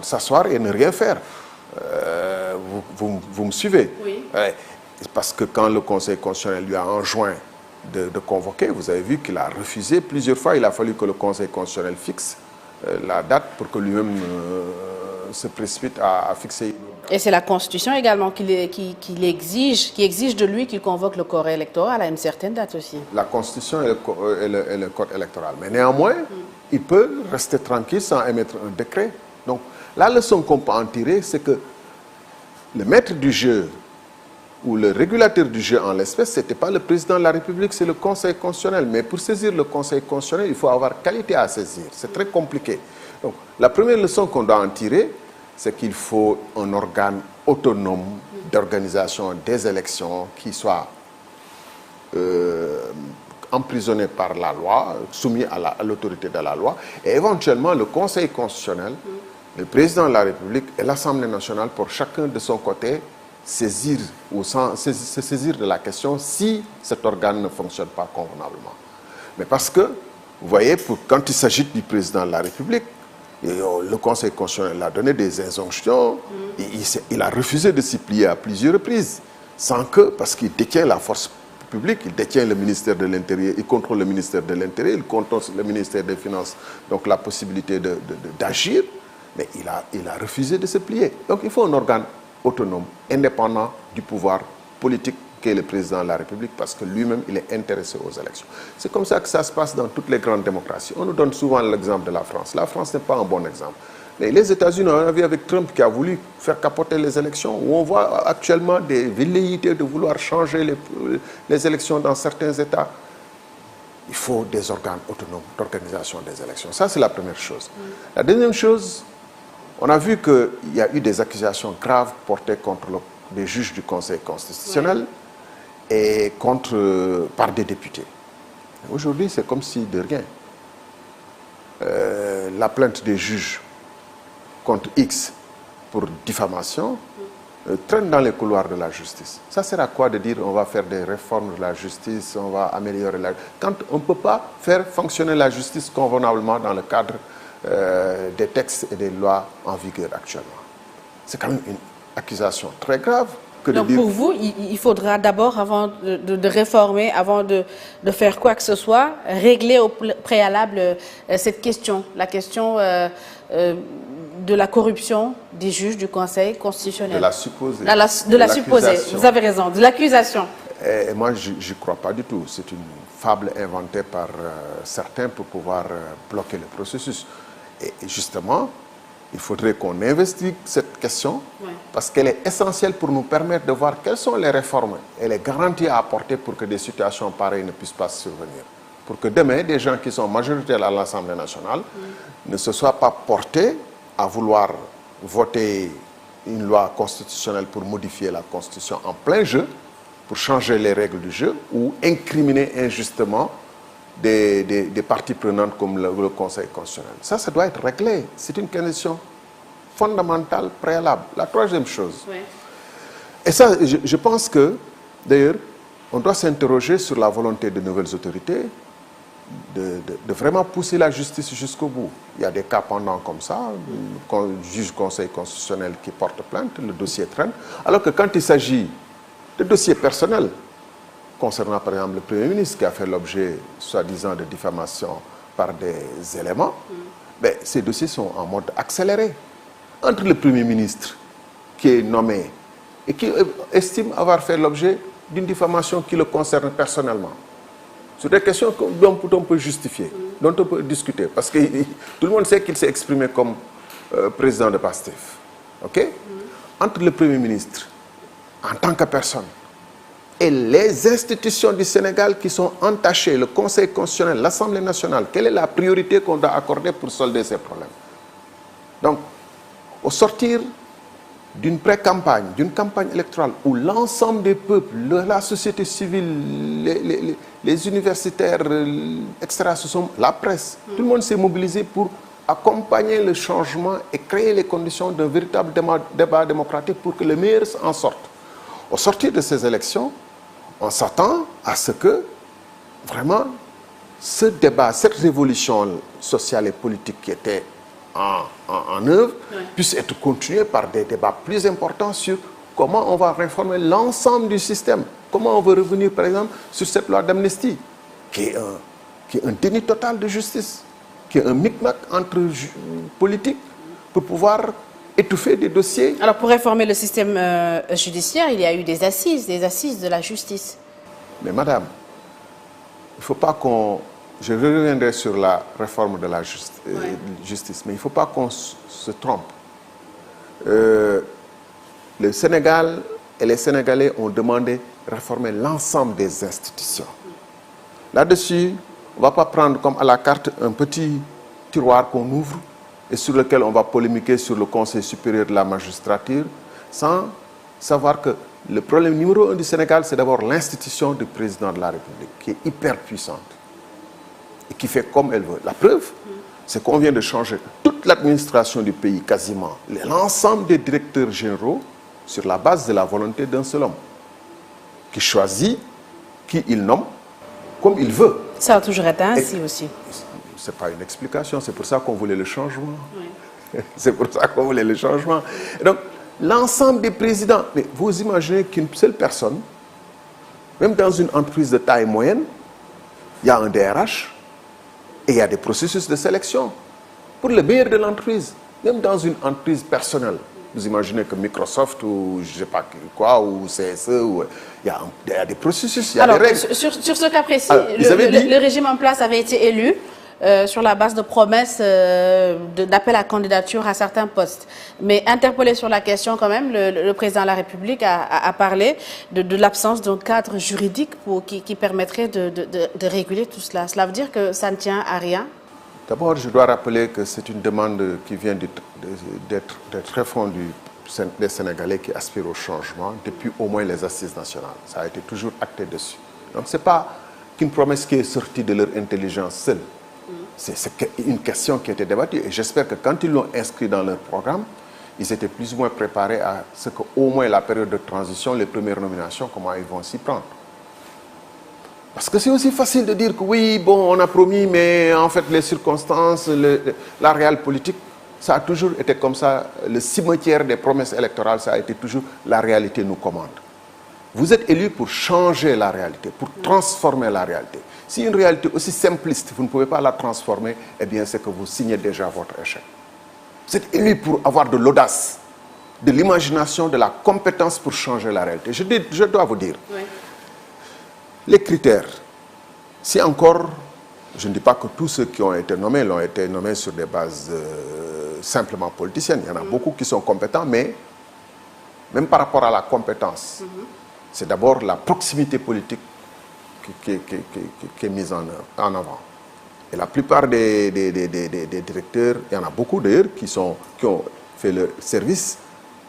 s'asseoir et ne rien faire. Vous me suivez? Oui. Parce que quand le Conseil constitutionnel lui a enjoint de convoquer, vous avez vu qu'il a refusé plusieurs fois. Il a fallu que le Conseil constitutionnel fixe la date pour que lui-même se précipite à fixer. Et c'est la Constitution également qui exige de lui qu'il convoque le corps électoral à une certaine date aussi. La Constitution et le code électoral. Mais néanmoins, il peut rester tranquille sans émettre un décret. Donc, la leçon qu'on peut en tirer, c'est que le maître du jeu ou le régulateur du jeu en l'espèce, ce n'était pas le président de la République, c'est le Conseil constitutionnel. Mais pour saisir le Conseil constitutionnel, il faut avoir qualité à saisir. C'est très compliqué. Donc, la première leçon qu'on doit en tirer, c'est qu'il faut un organe autonome d'organisation des élections qui soit emprisonné par la loi, soumis à l'autorité de la loi, et éventuellement le Conseil constitutionnel, le président de la République et l'Assemblée nationale pour chacun de son côté saisir de la question si cet organe ne fonctionne pas convenablement. Mais parce que, vous voyez, quand il s'agit du président de la République, le Conseil constitutionnel a donné des injonctions, il a refusé de s'y plier à plusieurs reprises, parce qu'il détient la force publique, il détient le ministère de l'Intérieur, il contrôle le ministère de l'Intérieur, il contrôle le ministère des Finances, donc la possibilité d'agir, mais il a refusé de se plier. Donc il faut un organe autonome, indépendant du pouvoir politique qu'est le président de la République, parce que lui-même, il est intéressé aux élections. C'est comme ça que ça se passe dans toutes les grandes démocraties. On nous donne souvent l'exemple de la France. La France n'est pas un bon exemple. Mais les États-Unis, on a vu avec Trump qui a voulu faire capoter les élections, où on voit actuellement des velléités de vouloir changer les élections dans certains États. Il faut des organes autonomes d'organisation des élections. Ça, c'est la première chose. La deuxième chose, on a vu qu'il y a eu des accusations graves portées contre des juges du Conseil constitutionnel et par des députés. Aujourd'hui, c'est comme si de rien. La plainte des juges contre X pour diffamation traîne dans les couloirs de la justice. Ça sert à quoi de dire on va faire des réformes de la justice, on va améliorer la justice, quand on ne peut pas faire fonctionner la justice convenablement dans le cadre des textes et des lois en vigueur actuellement. C'est quand même une accusation très grave. Donc pour vous, il faudra d'abord, avant de réformer, avant de faire quoi que ce soit, régler au préalable cette question, la question de la corruption des juges du Conseil constitutionnel. De la supposée. De la supposée, vous avez raison, de l'accusation. Et moi, je n'y crois pas du tout. C'est une fable inventée par certains pour pouvoir bloquer le processus. Et justement, il faudrait qu'on investigue cette question parce qu'elle est essentielle pour nous permettre de voir quelles sont les réformes et les garanties à apporter pour que des situations pareilles ne puissent pas survenir. Pour que demain, des gens qui sont majoritaires à l'Assemblée nationale ne se soient pas portés à vouloir voter une loi constitutionnelle pour modifier la Constitution en plein jeu, pour changer les règles du jeu ou incriminer injustement des parties prenantes comme le Conseil constitutionnel. Ça doit être réglé. C'est une condition fondamentale, préalable. La troisième chose, et ça, je pense que, d'ailleurs, on doit s'interroger sur la volonté de nouvelles autorités de vraiment pousser la justice jusqu'au bout. Il y a des cas pendants comme ça, le juge Conseil constitutionnel qui porte plainte, le dossier traîne, alors que quand il s'agit de dossiers personnels, concernant par exemple le Premier ministre qui a fait l'objet, soi-disant, de diffamation par des éléments, ben, ces dossiers sont en mode accéléré. Entre le Premier ministre qui est nommé et qui estime avoir fait l'objet d'une diffamation qui le concerne personnellement, sur des questions dont on peut justifier, dont on peut discuter, parce que tout le monde sait qu'il s'est exprimé comme président de PASTEF. Okay? Entre le Premier ministre, en tant que personne, et les institutions du Sénégal qui sont entachées, le Conseil constitutionnel, l'Assemblée nationale, quelle est la priorité qu'on doit accorder pour solder ces problèmes? Donc, au sortir d'une pré-campagne, d'une campagne électorale où l'ensemble des peuples, la société civile, les universitaires, etc., la presse, tout le monde s'est mobilisé pour accompagner le changement et créer les conditions d'un véritable débat démocratique pour que le meilleur en sorte. Au sortir de ces élections, on s'attend à ce que, vraiment, ce débat, cette révolution sociale et politique qui était en œuvre, puisse être continué par des débats plus importants sur comment on va réformer l'ensemble du système. Comment on veut revenir, par exemple, sur cette loi d'amnistie, qui est un déni total de justice, qui est un micmac entre politiques pour pouvoir étouffer des dossiers. Alors, pour réformer le système judiciaire, il y a eu des assises de la justice. Mais madame, il ne faut pas qu'on... Je reviendrai sur la réforme de la justice, mais il ne faut pas qu'on se trompe. Le Sénégal et les Sénégalais ont demandé de réformer l'ensemble des institutions. Là-dessus, on ne va pas prendre comme à la carte un petit tiroir qu'on ouvre et sur lequel on va polémiquer sur le Conseil supérieur de la magistrature, sans savoir que le problème numéro 1 du Sénégal, c'est d'abord l'institution du président de la République, qui est hyper puissante et qui fait comme elle veut. La preuve, c'est qu'on vient de changer toute l'administration du pays, quasiment, l'ensemble des directeurs généraux, sur la base de la volonté d'un seul homme, qui choisit, qui il nomme, comme il veut. Ça a toujours été ainsi aussi. Ce n'est pas une explication, c'est pour ça qu'on voulait le changement. Oui. C'est pour ça qu'on voulait le changement. Et donc, l'ensemble des présidents, mais vous imaginez qu'une seule personne, même dans une entreprise de taille moyenne, il y a un DRH et il y a des processus de sélection pour le meilleur de l'entreprise, même dans une entreprise personnelle. Vous imaginez que Microsoft ou je ne sais pas quoi, ou CSE, il y a des processus, il y a des règles. Sur ce cas précis, le régime en place avait été élu sur la base de promesses d'appel à candidature à certains postes. Mais interpellé sur la question quand même, le président de la République a parlé de l'absence d'un cadre juridique qui permettrait de réguler tout cela. Cela veut dire que ça ne tient à rien? D'abord, je dois rappeler que c'est une demande qui vient d'être très fondue des Sénégalais qui aspirent au changement depuis au moins les assises nationales. Ça a été toujours acté dessus. Donc, ce n'est pas qu'une promesse qui est sortie de leur intelligence seule. C'est une question qui a été débattue. Et j'espère que quand ils l'ont inscrit dans leur programme, ils étaient plus ou moins préparés à ce qu'au moins la période de transition, les premières nominations, comment ils vont s'y prendre. Parce que c'est aussi facile de dire que oui, bon, on a promis, mais en fait, les circonstances, la réelle politique, ça a toujours été comme ça. Le cimetière des promesses électorales, ça a été toujours la réalité nous commande. Vous êtes élus pour changer la réalité, pour transformer la réalité. Si une réalité aussi simpliste, vous ne pouvez pas la transformer, eh bien, c'est que vous signez déjà votre échec. Vous êtes élus pour avoir de l'audace, de l'imagination, de la compétence pour changer la réalité. Je dois vous dire, oui. Les critères, si encore, je ne dis pas que tous ceux qui ont été nommés l'ont été nommés sur des bases simplement politiciennes. Il y en a beaucoup qui sont compétents, mais même par rapport à la compétence, c'est d'abord la proximité politique qui est mise en avant. Et la plupart des directeurs, il y en a beaucoup d'ailleurs qui ont fait le service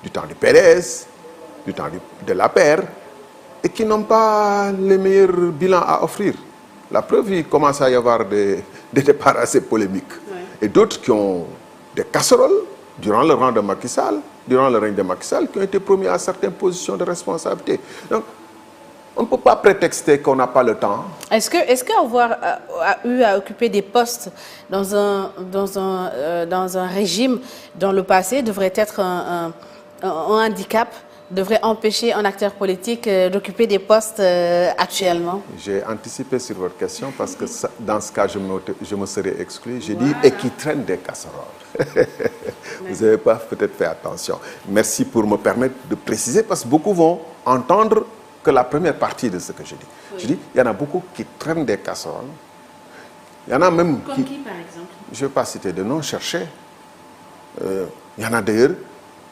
du temps du PDS, du temps de l'APR, et qui n'ont pas les meilleurs bilans à offrir. La preuve, il commence à y avoir des départs assez polémiques. Oui. Et d'autres qui ont des casseroles durant le règne de Macky Sall, qui ont été promis à certaines positions de responsabilité. Donc, on ne peut pas prétexter qu'on n'a pas le temps. Est-ce qu'avoir eu à occuper des postes dans un régime dans le passé devrait être un handicap, devrait empêcher un acteur politique d'occuper des postes actuellement? J'ai anticipé sur votre question parce que dans ce cas, je me serais exclu. J'ai dit et qui traîne des casseroles. Vous n'avez pas peut-être fait attention. Merci pour me permettre de préciser parce que beaucoup vont entendre que la première partie de ce que je dis. Oui. Je dis, il y en a beaucoup qui traînent des casseroles. Il y en a même Comme qui, par exemple? Je ne vais pas citer de nom, chercher. Il y en a d'ailleurs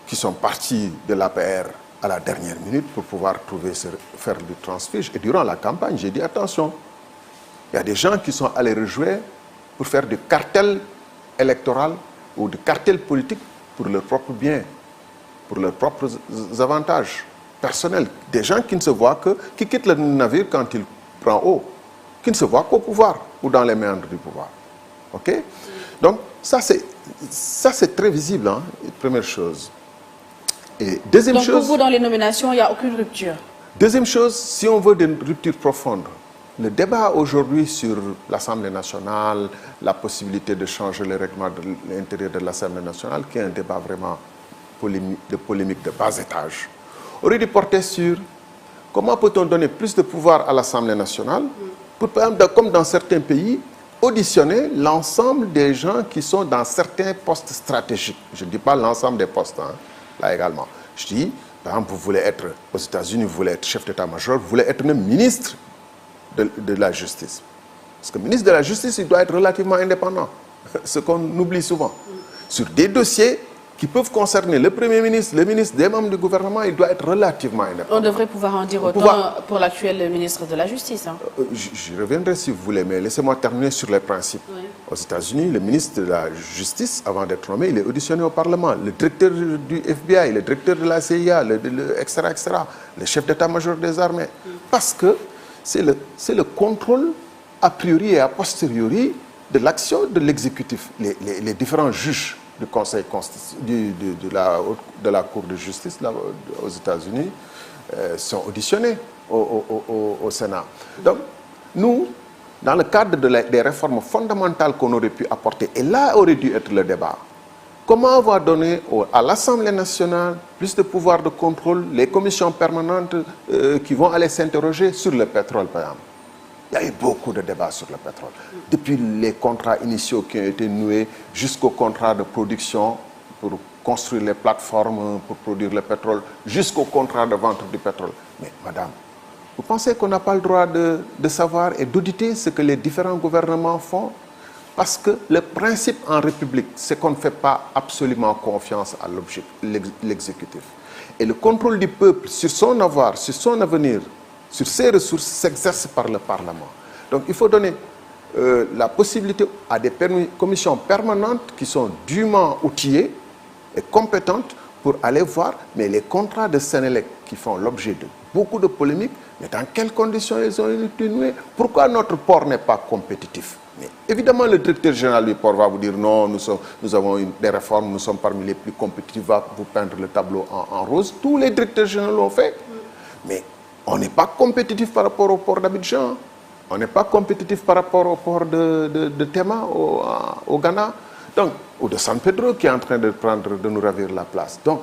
qui sont partis de l'APR à la dernière minute pour pouvoir faire du transfuge. Et durant la campagne, j'ai dit attention, il y a des gens qui sont allés rejouer pour faire du cartel électoral ou du cartel politique pour leur propre bien, pour leurs propres avantages personnels. Des gens qui ne se voient que, qui quittent le navire quand il prend eau, qui ne se voient qu'au pouvoir ou dans les méandres du pouvoir. OK? Donc, ça c'est très visible, hein, première chose. Et deuxième chose... Donc pour vous, dans les nominations, il n'y a aucune rupture? Deuxième chose, si on veut une rupture profonde, le débat aujourd'hui sur l'Assemblée nationale, la possibilité de changer le règlement de l'intérieur de l'Assemblée nationale, qui est un débat vraiment polémique de bas étage, aurait dû porter sur comment peut-on donner plus de pouvoir à l'Assemblée nationale pour, par exemple, comme dans certains pays, auditionner l'ensemble des gens qui sont dans certains postes stratégiques. Je ne dis pas l'ensemble des postes, hein, là également. Je dis, par exemple, vous voulez être aux États-Unis, vous voulez être chef d'état-major, vous voulez être même ministre de la justice. Parce que le ministre de la justice, il doit être relativement indépendant, ce qu'on oublie souvent. Sur des dossiers qui peuvent concerner le Premier ministre, le ministre, des membres du gouvernement, il doit être relativement indépendant. On devrait pouvoir en dire autant pour l'actuel ministre de la Justice. Hein. J'y reviendrai si vous voulez, mais laissez-moi terminer sur les principes. Oui. Aux États-Unis, le ministre de la Justice, avant d'être nommé, il est auditionné au Parlement. Le directeur du FBI, le directeur de la CIA, etc., etc., le chef d'état-major des armées. Parce que c'est le contrôle a priori et a posteriori de l'action de l'exécutif. Les différents juges du Conseil de la Cour de justice là, aux États-Unis sont auditionnés au Sénat. Donc, nous, dans le cadre des réformes fondamentales qu'on aurait pu apporter, et là aurait dû être le débat, comment on va donner à l'Assemblée nationale plus de pouvoir de contrôle, les commissions permanentes qui vont aller s'interroger sur le pétrole, par exemple. Il y a eu beaucoup de débats sur le pétrole. Depuis les contrats initiaux qui ont été noués jusqu'aux contrats de production pour construire les plateformes pour produire le pétrole, jusqu'aux contrats de vente du pétrole. Mais madame, vous pensez qu'on n'a pas le droit de savoir et d'auditer ce que les différents gouvernements font? Parce que le principe en République, c'est qu'on ne fait pas absolument confiance à l'exécutif. Et le contrôle du peuple sur son avoir, sur son avenir, sur ses ressources, s'exerce par le Parlement. Donc il faut donner la possibilité à des commissions permanentes qui sont dûment outillées et compétentes pour aller voir, mais les contrats de Sénélec qui font l'objet de beaucoup de polémiques, mais dans quelles conditions ils ont été noués? Pourquoi notre port n'est pas compétitif? Mais évidemment, le directeur général du port va vous dire non, nous avons des réformes, nous sommes parmi les plus compétitifs, va vous peindre le tableau en rose. Tous les directeurs généraux l'ont fait. Mais on n'est pas compétitif par rapport au port d'Abidjan. On n'est pas compétitif par rapport au port de Tema au Ghana. Donc, ou de San Pedro qui est en train de nous ravir la place. Donc,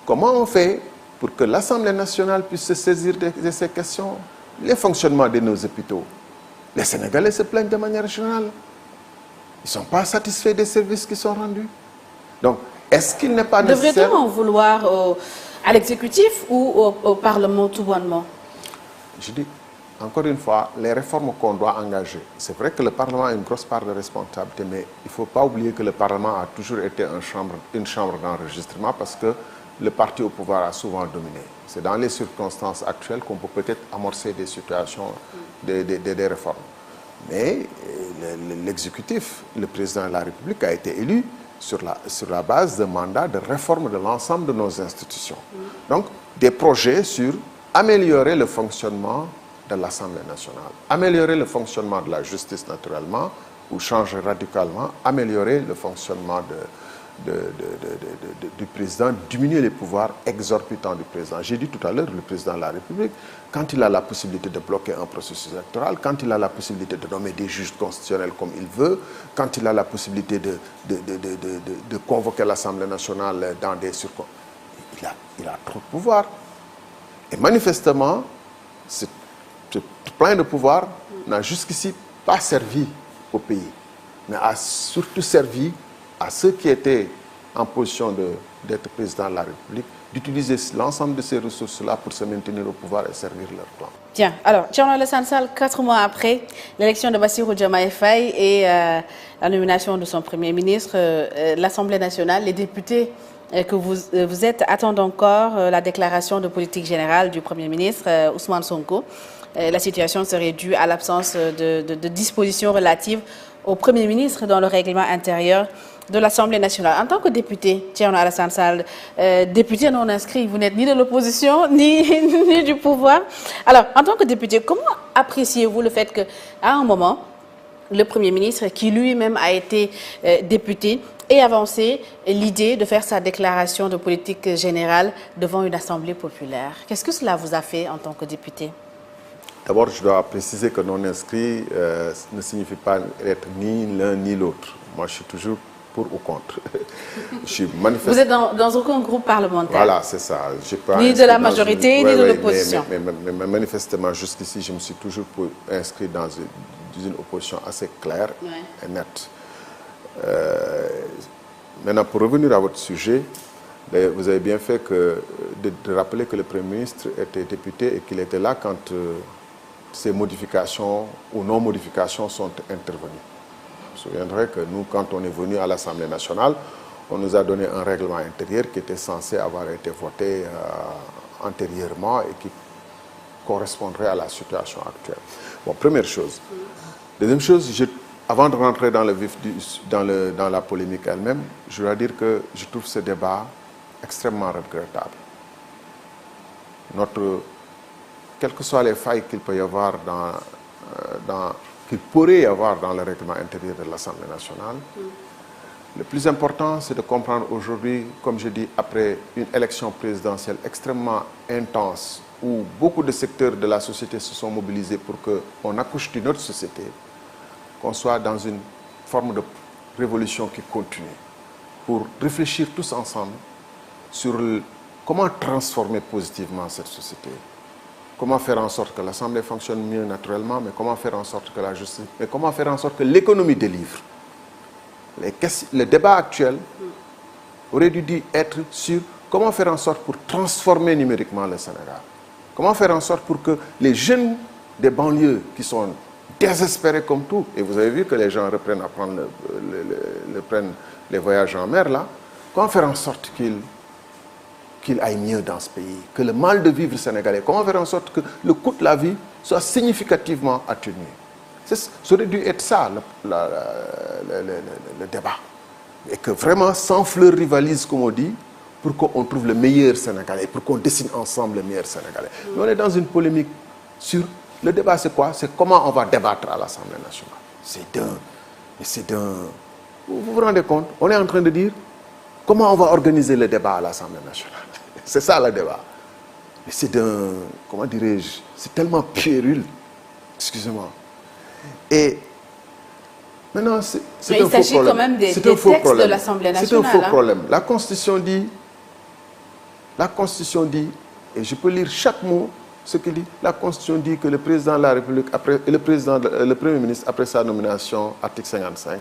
comment on fait pour que l'Assemblée nationale puisse se saisir de ces questions? Les fonctionnements de nos hôpitaux. Les Sénégalais se plaignent de manière générale. Ils ne sont pas satisfaits des services qui sont rendus. Donc, est-ce qu'il n'est pas nécessaire... Devrait-on en vouloir à l'exécutif ou au Parlement tout bonnement? Je dis, encore une fois, les réformes qu'on doit engager. C'est vrai que le Parlement a une grosse part de responsabilité, mais il ne faut pas oublier que le Parlement a toujours été une chambre d'enregistrement parce que le parti au pouvoir a souvent dominé. C'est dans les circonstances actuelles qu'on peut peut-être amorcer des situations, des réformes. Mais l'exécutif, le président de la République a été élu sur la base d'un mandat de réforme de l'ensemble de nos institutions. Donc, des projets sur améliorer le fonctionnement de l'Assemblée nationale, améliorer le fonctionnement de la justice naturellement, ou changer radicalement, améliorer le fonctionnement du président, diminuer les pouvoirs exorbitants du président. J'ai dit tout à l'heure, le président de la République, quand il a la possibilité de bloquer un processus électoral, quand il a la possibilité de nommer des juges constitutionnels comme il veut, quand il a la possibilité de convoquer l'Assemblée nationale dans des circonstances, il a trop de pouvoir. Et manifestement, ce plein de pouvoir n'a jusqu'ici pas servi au pays, mais a surtout servi à ceux qui étaient en position d'être président de la République, d'utiliser l'ensemble de ces ressources-là pour se maintenir au pouvoir et servir leur plan. Tiens, alors, Thierno Alassane Sall, 4 mois après l'élection de Bassirou Diomaye Faye et la nomination de son Premier ministre, l'Assemblée nationale, les députés que vous êtes attendent encore la déclaration de politique générale du Premier ministre, Ousmane Sonko. La situation serait due à l'absence de dispositions relatives au Premier ministre dans le règlement intérieur de l'Assemblée nationale. En tant que député, Thierno Alassane Sall, député non inscrit, vous n'êtes ni de l'opposition ni du pouvoir. Alors, en tant que député, comment appréciez-vous le fait qu'à un moment, le Premier ministre, qui lui-même a été député, ait avancé l'idée de faire sa déclaration de politique générale devant une assemblée populaire? Qu'est-ce que cela vous a fait en tant que député? D'abord, je dois préciser que non inscrit ne signifie pas être ni l'un ni l'autre. Moi, je suis toujours pour ou contre. Je suis Vous êtes dans aucun groupe parlementaire. Voilà, c'est ça. Ni de la majorité, ni de l'opposition. Mais manifestement, jusqu'ici, je me suis toujours inscrit dans une opposition assez claire et nette. Maintenant, pour revenir à votre sujet, vous avez bien fait de rappeler que le Premier ministre était député et qu'il était là quand ces modifications ou non-modifications sont intervenues. Je me souviendrai que nous, quand on est venu à l'Assemblée nationale, on nous a donné un règlement intérieur qui était censé avoir été voté antérieurement et qui correspondrait à la situation actuelle. Bon, première chose. Deuxième chose, avant de rentrer dans le vif dans la polémique elle-même, je dois dire que je trouve ce débat extrêmement regrettable. Quelles que soient les failles qu'il peut y avoir qu'il pourrait y avoir dans le règlement intérieur de l'Assemblée nationale, le plus important, c'est de comprendre aujourd'hui, comme je dis, après une élection présidentielle extrêmement intense, où beaucoup de secteurs de la société se sont mobilisés pour qu'on accouche d'une autre société, qu'on soit dans une forme de révolution qui continue, pour réfléchir tous ensemble sur comment transformer positivement cette société. Comment faire en sorte que l'Assemblée fonctionne mieux naturellement, mais comment faire en sorte que la justice, mais comment faire en sorte que l'économie délivre. Le débat actuel aurait dû être sur comment faire en sorte pour transformer numériquement le Sénégal. Comment faire en sorte pour que les jeunes des banlieues qui sont désespérés comme tout, et vous avez vu que les gens reprennent à prendre les voyages en mer là, comment faire en sorte qu'il aille mieux dans ce pays, que le mal de vivre sénégalais, comment faire en sorte que le coût de la vie soit significativement atténué. Ça aurait dû être ça le débat. Et que vraiment, sans fleurs rivalisent, comme on dit, pour qu'on trouve le meilleur Sénégalais, pour qu'on dessine ensemble le meilleur Sénégalais. Mais on est dans une polémique sur... Le débat, c'est quoi? C'est comment on va débattre à l'Assemblée nationale. Vous vous rendez compte? On est en train de dire comment on va organiser le débat à l'Assemblée nationale. C'est ça le débat. Mais comment dirais-je, c'est tellement puéril. Excusez-moi. Et maintenant, c'est un faux problème. Il s'agit quand même des textes de l'Assemblée nationale. C'est un faux problème. La Constitution dit, et je peux lire chaque mot, ce qu'il dit. La Constitution dit que le président de la République, le Premier ministre, après sa nomination, article 55,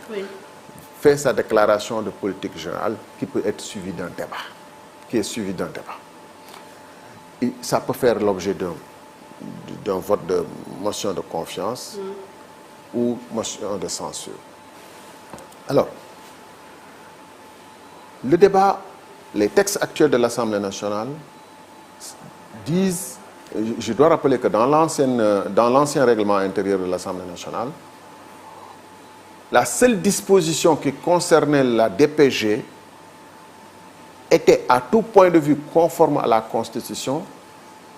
fait sa déclaration de politique générale qui peut être suivie d'un débat. Et ça peut faire l'objet d'un vote de motion de confiance ou motion de censure. Alors, le débat, les textes actuels de l'Assemblée nationale disent, je dois rappeler que dans l'ancien règlement intérieur de l'Assemblée nationale, la seule disposition qui concernait la DPG était à tout point de vue conforme à la Constitution.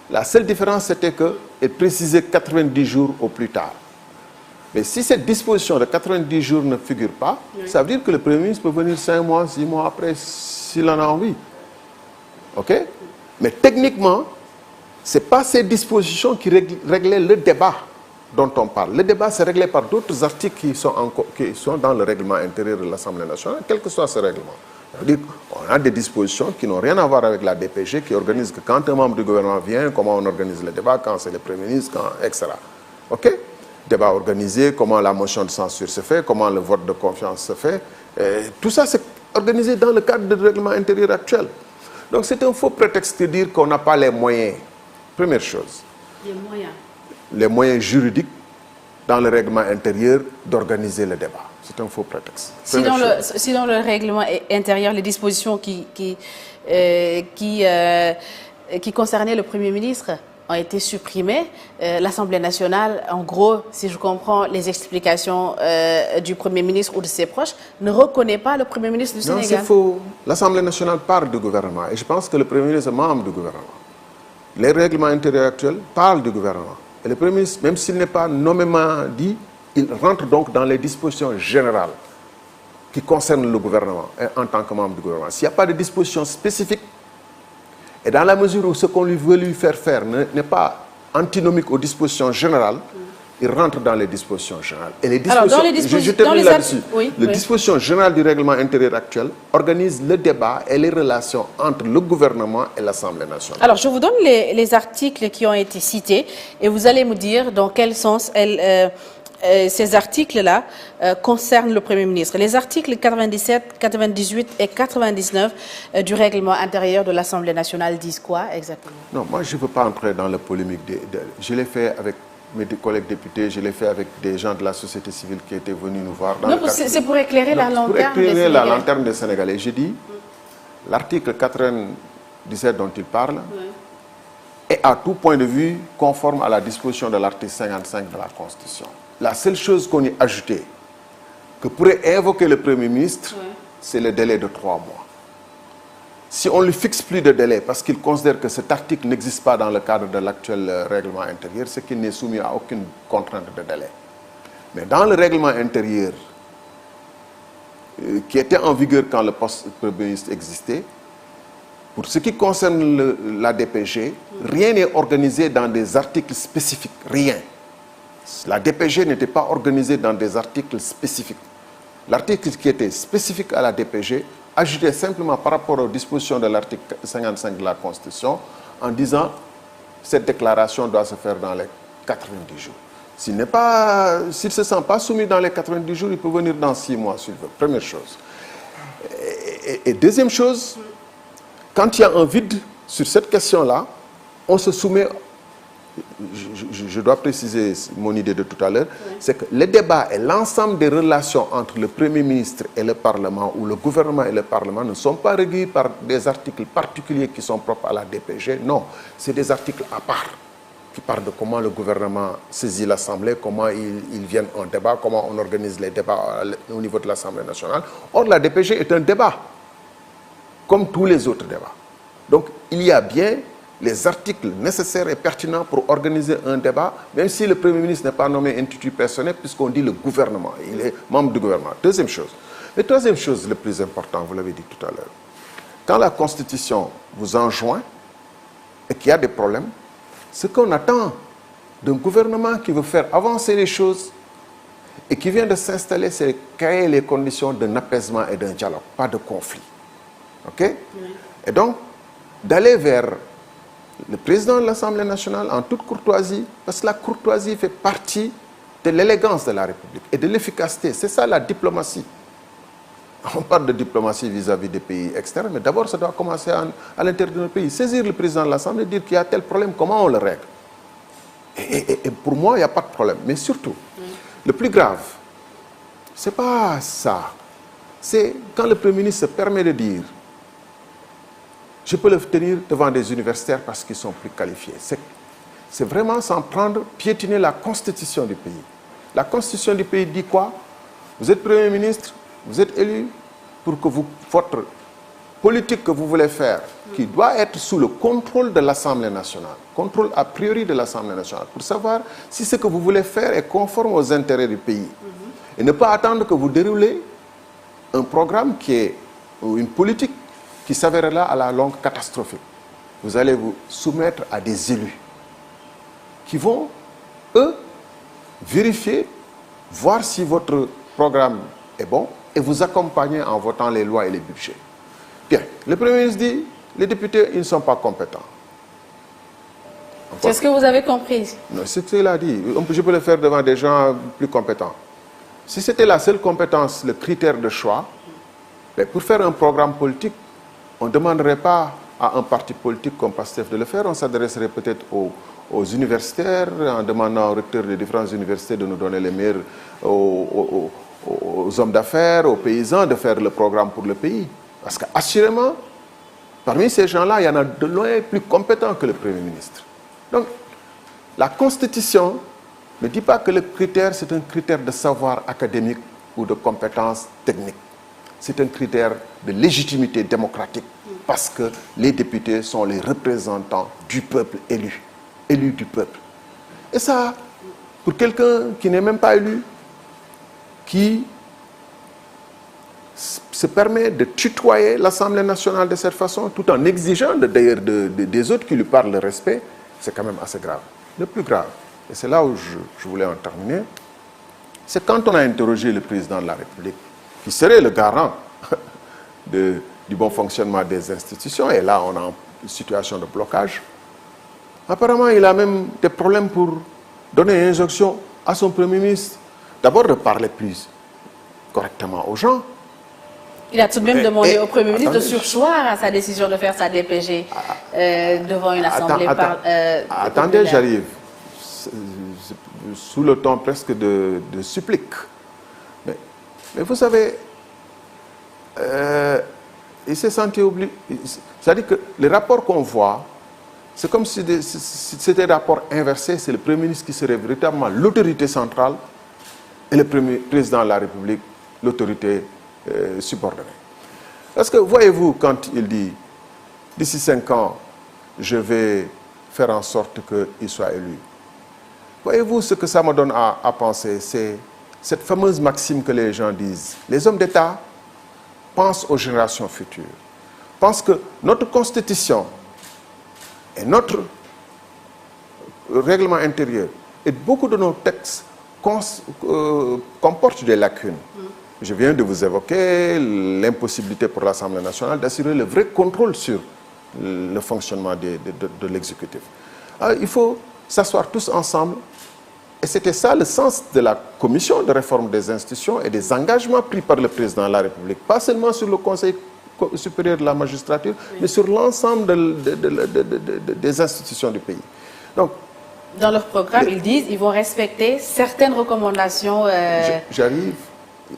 La seule différence, c'était qu'elle précisait 90 jours au plus tard. Mais si cette disposition de 90 jours ne figure pas, ça veut dire que le Premier ministre peut venir 5 mois, 6 mois après, s'il en a envie. OK? Mais techniquement, ce n'est pas ces dispositions qui réglaient le débat dont on parle. Le débat, c'est réglé par d'autres articles qui sont dans le règlement intérieur de l'Assemblée nationale, quel que soit ce règlement. C'est-à-dire qu'on a des dispositions qui n'ont rien à voir avec la DPG, qui organisent que quand un membre du gouvernement vient, comment on organise le débat, quand c'est le Premier ministre, etc. OK? Débat organisé, comment la motion de censure se fait, comment le vote de confiance se fait. Tout ça, c'est organisé dans le cadre du règlement intérieur actuel. Donc c'est un faux prétexte de dire qu'on n'a pas les moyens. Première chose. Les moyens. Les moyens juridiques dans le règlement intérieur d'organiser le débat. C'est un faux prétexte. Si dans le règlement intérieur, les dispositions qui concernaient le Premier ministre ont été supprimées, l'Assemblée nationale, en gros, si je comprends les explications du Premier ministre ou de ses proches, ne reconnaît pas le Premier ministre du Sénégal. Non, c'est faux. L'Assemblée nationale parle du gouvernement et je pense que le Premier ministre est membre du gouvernement. Les règlements intérieurs actuels parlent du gouvernement. Et le Premier ministre, même s'il n'est pas nommément dit, il rentre donc dans les dispositions générales qui concernent le gouvernement en tant que membre du gouvernement. S'il n'y a pas de dispositions spécifiques, et dans la mesure où ce qu'on veut lui faire faire n'est pas antinomiques aux dispositions générales, il rentre dans les dispositions générales. Et les dispositions, alors, dans les dispositions, les dispositions générales du règlement intérieur actuel organisent le débat et les relations entre le gouvernement et l'Assemblée nationale. Alors, je vous donne les articles qui ont été cités et vous allez me dire dans quel sens ces articles-là concernent le Premier ministre. Les articles 97, 98 et 99 du règlement intérieur de l'Assemblée nationale disent quoi exactement? Non, moi je ne veux pas entrer dans la polémique. Je l'ai fait avec mes collègues députés, je l'ai fait avec des gens de la société civile qui étaient venus nous voir. C'est pour éclairer la lanterne des Sénégalais. J'ai dit, l'article 97 dont il parle est à tout point de vue conforme à la disposition de l'article 55 de la Constitution. La seule chose qu'on y a ajoutée, que pourrait invoquer le Premier ministre, c'est le délai de 3 mois. Si on ne lui fixe plus de délai, parce qu'il considère que cet article n'existe pas dans le cadre de l'actuel règlement intérieur, c'est qu'il n'est soumis à aucune contrainte de délai. Mais dans le règlement intérieur, qui était en vigueur quand le poste Premier ministre existait, pour ce qui concerne la DPG, rien n'est organisé dans des articles spécifiques, rien. La DPG n'était pas organisée dans des articles spécifiques. L'article qui était spécifique à la DPG ajoutait simplement par rapport aux dispositions de l'article 55 de la Constitution en disant que cette déclaration doit se faire dans les 90 jours. S'il ne se sent pas soumis dans les 90 jours, il peut venir dans 6 mois s'il veut. Première chose. Et deuxième chose, quand il y a un vide sur cette question-là, on se soumet. Je dois préciser mon idée de tout à l'heure, c'est que le débat et l'ensemble des relations entre le Premier ministre et le Parlement, ou le gouvernement et le Parlement, ne sont pas régis par des articles particuliers qui sont propres à la DPG. Non, c'est des articles à part qui parlent de comment le gouvernement saisit l'Assemblée, comment ils viennent en débat, comment on organise les débats au niveau de l'Assemblée nationale. Or, la DPG est un débat, comme tous les autres débats. Donc, il y a bien les articles nécessaires et pertinents pour organiser un débat, même si le Premier ministre n'est pas nommé intitulé personnel, puisqu'on dit le gouvernement, il est membre du gouvernement. Deuxième chose. Et troisième chose, le plus important, vous l'avez dit tout à l'heure, quand la Constitution vous enjoint et qu'il y a des problèmes, ce qu'on attend d'un gouvernement qui veut faire avancer les choses et qui vient de s'installer, c'est créer les conditions d'un apaisement et d'un dialogue, pas de conflit. OK? Oui. Et donc, d'aller vers le président de l'Assemblée nationale en toute courtoisie, parce que la courtoisie fait partie de l'élégance de la République et de l'efficacité. C'est ça la diplomatie. On parle de diplomatie vis-à-vis des pays externes, mais d'abord ça doit commencer à l'intérieur de notre pays. Saisir le président de l'Assemblée et dire qu'il y a tel problème, comment on le règle. Et pour moi, il n'y a pas de problème. Mais surtout, le plus grave, ce n'est pas ça. C'est quand le Premier ministre se permet de dire je peux le tenir devant des universitaires parce qu'ils sont plus qualifiés. C'est vraiment s'en prendre, piétiner la constitution du pays. La constitution du pays dit quoi? Vous êtes Premier ministre, vous êtes élu pour que votre politique que vous voulez faire, qui doit être sous le contrôle de l'Assemblée nationale, contrôle a priori de l'Assemblée nationale, pour savoir si ce que vous voulez faire est conforme aux intérêts du pays. Et ne pas attendre que vous déroulez un programme ou une politique qui s'avérera à la longue catastrophique. Vous allez vous soumettre à des élus qui vont, eux, vérifier, voir si votre programme est bon et vous accompagner en votant les lois et les budgets. Bien, le Premier ministre dit, les députés, ils ne sont pas compétents. C'est ce que vous avez compris? Non, c'est ce qu'il a dit. Je peux le faire devant des gens plus compétents. Si c'était la seule compétence, le critère de choix, mais pour faire un programme politique, on ne demanderait pas à un parti politique comme PASTEF de le faire, on s'adresserait peut-être aux universitaires, en demandant aux recteurs des différentes universités de nous donner les meilleurs, aux hommes d'affaires, aux paysans, de faire le programme pour le pays. Parce qu'assurément, parmi ces gens-là, il y en a de loin plus compétents que le Premier ministre. Donc, la Constitution ne dit pas que le critère, c'est un critère de savoir académique ou de compétences techniques. C'est un critère de légitimité démocratique parce que les députés sont les représentants du peuple élus du peuple. Et ça, pour quelqu'un qui n'est même pas élu, qui se permet de tutoyer l'Assemblée nationale de cette façon, tout en exigeant d'ailleurs des autres qui lui parlent le respect, c'est quand même assez grave. le plus grave, et c'est là où je voulais en terminer, c'est quand on a interrogé le président de la République, qui serait le garant du bon fonctionnement des institutions, et là on a une situation de blocage. Apparemment, il a même des problèmes pour donner une injonction à son Premier ministre. D'abord de parler plus correctement aux gens. Il a tout de même demandé au Premier ministre de surseoir à sa décision de faire sa DPG devant une assemblée. Attendez, j'arrive. Sous le ton presque de supplique. Mais vous savez, il s'est senti obligé. C'est-à-dire que les rapports qu'on voit, c'est comme si c'était un rapport inversé. C'est le Premier ministre qui serait véritablement l'autorité centrale et le président de la République l'autorité subordonnée. Parce que voyez-vous, quand il dit d'ici 5 ans, je vais faire en sorte qu'il soit élu. Voyez-vous ce que ça me donne à penser, c'est cette fameuse maxime que les gens disent. Les hommes d'État pensent aux générations futures, pensent que notre constitution et notre règlement intérieur et beaucoup de nos textes comportent des lacunes. Je viens de vous évoquer l'impossibilité pour l'Assemblée nationale d'assurer le vrai contrôle sur le fonctionnement de l'exécutif. Il faut s'asseoir tous ensemble. Et c'était ça le sens de la commission de réforme des institutions et des engagements pris par le président de la République. Pas seulement sur le Conseil supérieur de la magistrature, mais sur l'ensemble des institutions du pays. Donc, dans leur programme, ils disent qu'ils vont respecter certaines recommandations. J'arrive.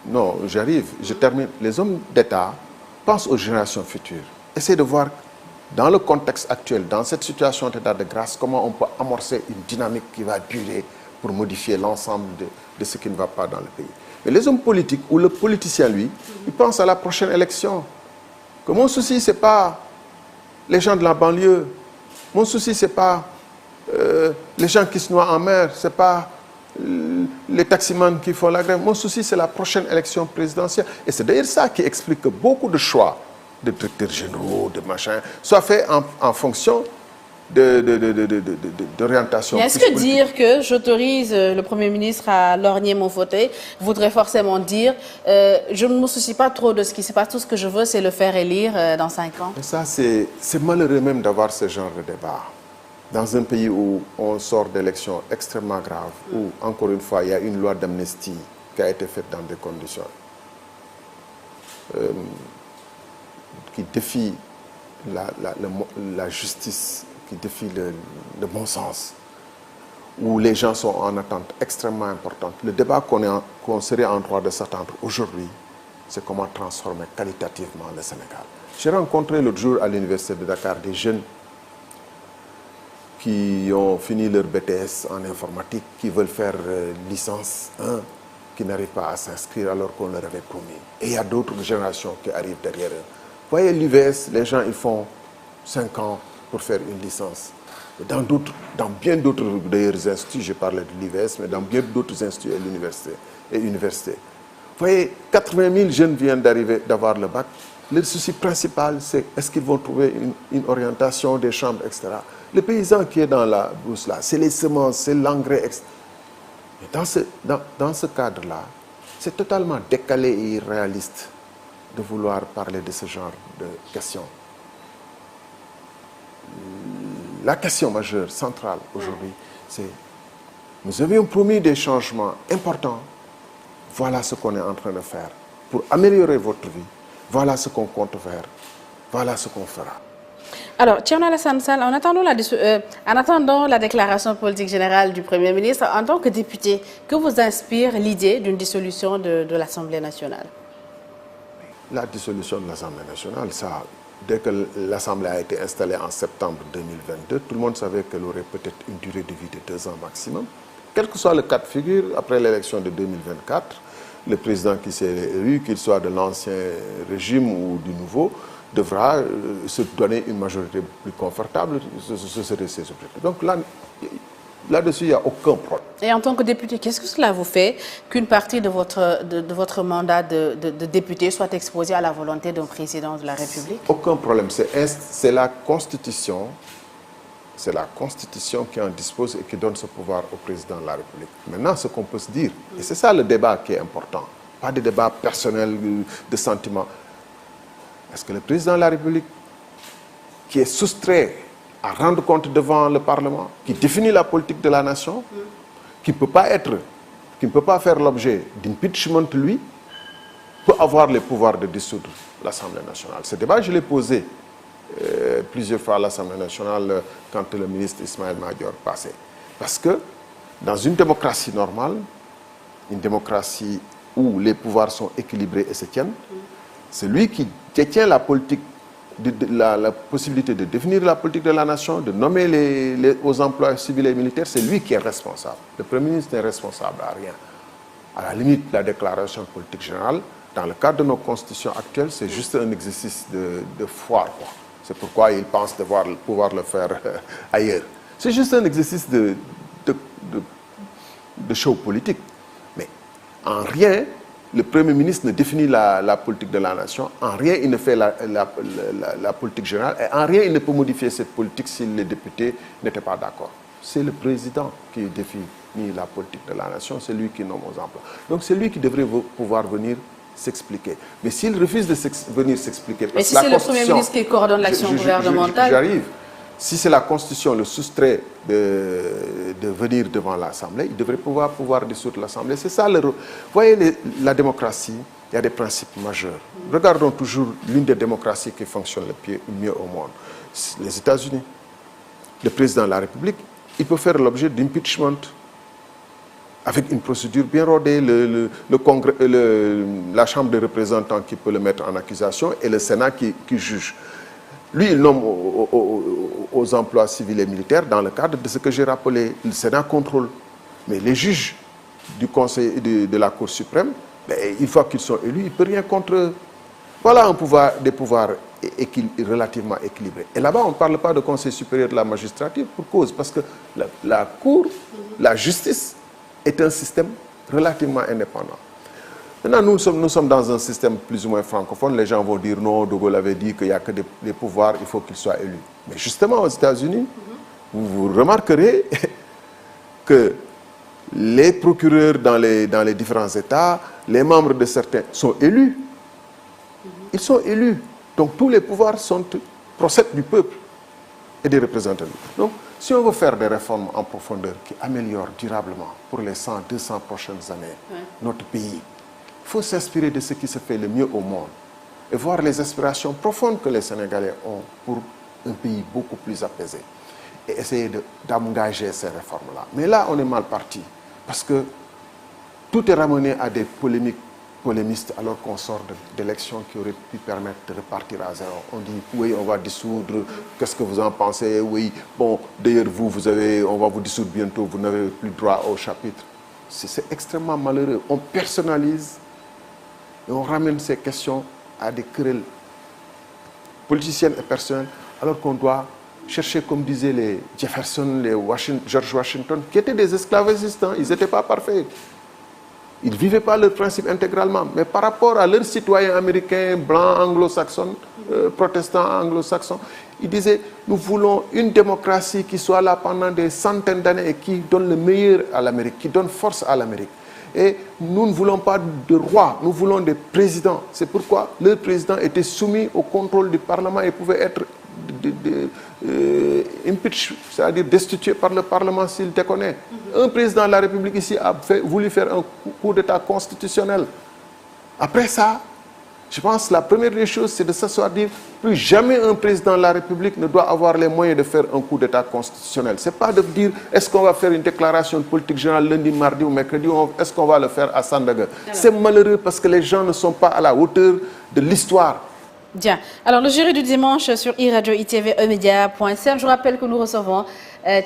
Non, j'arrive. Je termine. Les hommes d'État pensent aux générations futures. Essayez de voir, dans le contexte actuel, dans cette situation d'état de grâce, comment on peut amorcer une dynamique qui va durer pour modifier l'ensemble de ce qui ne va pas dans le pays. Mais les hommes politiques, ou le politicien, lui, il pense à la prochaine élection. Que mon souci, ce n'est pas les gens de la banlieue. Mon souci, ce n'est pas les gens qui se noient en mer. Ce n'est pas les taximans qui font la grève. Mon souci, c'est la prochaine élection présidentielle. Et c'est d'ailleurs ça qui explique que beaucoup de choix de directeurs généraux, de machins, soient faits en fonction d'orientation. Est-ce que dire que j'autorise le Premier ministre à lorgner mon fauteuil voudrait forcément dire je ne me soucie pas trop de ce qui se passe, tout ce que je veux c'est le faire élire dans 5 ans? Et ça, c'est malheureux même d'avoir ce genre de débat. Dans un pays où on sort d'élections extrêmement graves, où, encore une fois, il y a une loi d'amnistie qui a été faite dans des conditions qui défient la justice, qui défient le bon sens, où les gens sont en attente extrêmement importante. Le débat qu'on serait en droit de s'attendre aujourd'hui, c'est comment transformer qualitativement le Sénégal. J'ai rencontré l'autre jour à l'université de Dakar des jeunes qui ont fini leur BTS en informatique, qui veulent faire licence 1, qui n'arrivent pas à s'inscrire alors qu'on leur avait promis. Et il y a d'autres générations qui arrivent derrière eux. Vous voyez, l'UVS, les gens, ils font 5 ans pour faire une licence. Dans bien d'autres d'ailleurs instituts, je parlais de l'UVS, mais dans bien d'autres instituts et universités. Vous voyez, 80 000 jeunes viennent d'avoir le bac. Le souci principal, c'est est-ce qu'ils vont trouver une orientation des chambres, etc. Le paysan qui est dans la brousse là, c'est les semences, c'est l'engrais, etc. Mais dans ce cadre-là, c'est totalement décalé et irréaliste de vouloir parler de ce genre de questions. La question majeure, centrale aujourd'hui, c'est nous avions promis des changements importants. Voilà ce qu'on est en train de faire pour améliorer votre vie. Voilà ce qu'on compte faire. Voilà ce qu'on fera. Alors, Thierno Alassane Sall, en attendant la déclaration politique générale du Premier ministre, en tant que député, que vous inspire l'idée d'une dissolution de l'Assemblée nationale? La dissolution de l'Assemblée nationale, ça, dès que l'Assemblée a été installée en septembre 2022, tout le monde savait qu'elle aurait peut-être une durée de vie de 2 ans maximum. Quel que soit le cas de figure, après l'élection de 2024, le président qui s'est élu, qu'il soit de l'ancien régime ou du nouveau, devra se donner une majorité plus confortable. Ce serait ses objectifs. Donc là-dessus, il n'y a aucun problème. Et en tant que député, qu'est-ce que cela vous fait qu'une partie de votre mandat de député soit exposée à la volonté d'un président de la République? Aucun problème. C'est la Constitution, c'est la Constitution qui en dispose et qui donne ce pouvoir au président de la République. Maintenant, ce qu'on peut se dire, et c'est ça le débat qui est important, pas de débat personnel, de sentiments. Est-ce que le président de la République, qui est soustrait à rendre compte devant le Parlement, qui définit la politique de la nation, qui ne peut pas faire l'objet d'impeachment, lui, peut avoir les pouvoirs de dissoudre l'Assemblée nationale? Ce débat, je l'ai posé plusieurs fois à l'Assemblée nationale quand le ministre Ismaël Madior passait. Parce que dans une démocratie normale, une démocratie où les pouvoirs sont équilibrés et se tiennent, celui qui détient la politique, la possibilité de définir la politique de la nation, de nommer aux emplois civils et militaires, c'est lui qui est responsable. Le Premier ministre n'est responsable à rien. À la limite, la déclaration de politique générale, dans le cadre de nos constitutions actuelles, c'est juste un exercice de foire, quoi. C'est pourquoi il pense pouvoir le faire ailleurs. C'est juste un exercice de show politique. Mais en rien, le Premier ministre ne définit la politique de la nation, en rien il ne fait la politique générale, et en rien il ne peut modifier cette politique si les députés n'étaient pas d'accord. C'est le président qui définit la politique de la nation, c'est lui qui nomme aux emplois. Donc c'est lui qui devrait pouvoir venir s'expliquer. Mais s'il refuse de venir s'expliquer... Mais si c'est le Premier ministre qui coordonne l'action gouvernementale... J'arrive. Si c'est la Constitution le soustrait de venir devant l'Assemblée, il devrait pouvoir dissoudre l'Assemblée. C'est ça le rôle. Vous voyez, la démocratie, il y a des principes majeurs. Regardons toujours l'une des démocraties qui fonctionne le mieux au monde. Les États-Unis. Le président de la République, il peut faire l'objet d'impeachment avec une procédure bien rodée, le Congrès, la Chambre des représentants qui peut le mettre en accusation et le Sénat qui juge. Lui, il nomme aux emplois civils et militaires dans le cadre de ce que j'ai rappelé. Le Sénat contrôle. Mais les juges du Conseil de la Cour suprême, une fois qu'ils sont élus, il ne peut rien contre eux. Voilà des pouvoirs relativement équilibrés. Et là-bas, on ne parle pas de Conseil supérieur de la magistrature pour cause, parce que la Cour, la justice, est un système relativement indépendant. Maintenant, nous sommes dans un système plus ou moins francophone. Les gens vont dire non, De Gaulle avait dit qu'il n'y a que des pouvoirs, il faut qu'ils soient élus. Mais justement, aux États-Unis, vous remarquerez que les procureurs dans les différents États, les membres de certains sont élus. Ils sont élus. Donc tous les pouvoirs procèdent du peuple et des représentants. Donc, si on veut faire des réformes en profondeur qui améliorent durablement pour les 100, 200 prochaines années notre pays, il faut s'inspirer de ce qui se fait le mieux au monde et voir les aspirations profondes que les Sénégalais ont pour un pays beaucoup plus apaisé et essayer d'engager ces réformes-là. Mais là, on est mal parti parce que tout est ramené à des polémistes alors qu'on sort d'élections qui auraient pu permettre de repartir à zéro. On dit oui, on va dissoudre, qu'est-ce que vous en pensez? Oui, bon, d'ailleurs on va vous dissoudre bientôt, vous n'avez plus droit au chapitre. C'est extrêmement malheureux. On personnalise et on ramène ces questions à des querelles politiciennes et personnelles alors qu'on doit chercher, comme disaient les Jefferson, les George Washington, qui étaient des esclavagistes, ils n'étaient pas parfaits. Ils ne vivaient pas leurs principes intégralement, mais par rapport à leurs citoyens américains, blancs, anglo-saxons, protestants anglo-saxons, ils disaient, nous voulons une démocratie qui soit là pendant des centaines d'années et qui donne le meilleur à l'Amérique, qui donne force à l'Amérique. Et nous ne voulons pas de rois, nous voulons des présidents. C'est pourquoi leur président était soumis au contrôle du Parlement et pouvait être impeach, c'est-à-dire destitué par le Parlement s'il déconne. Un président de la République ici a voulu faire un coup d'État constitutionnel. Après ça, je pense que la première des choses, c'est de s'asseoir et dire plus jamais un président de la République ne doit avoir les moyens de faire un coup d'État constitutionnel. Ce n'est pas de dire est-ce qu'on va faire une déclaration de politique générale lundi, mardi ou mercredi, ou est-ce qu'on va le faire à Sandaga. C'est malheureux parce que les gens ne sont pas à la hauteur de l'histoire. Bien. Alors, le jury du dimanche sur iRadio ITV emedia.sn. Je rappelle que nous recevons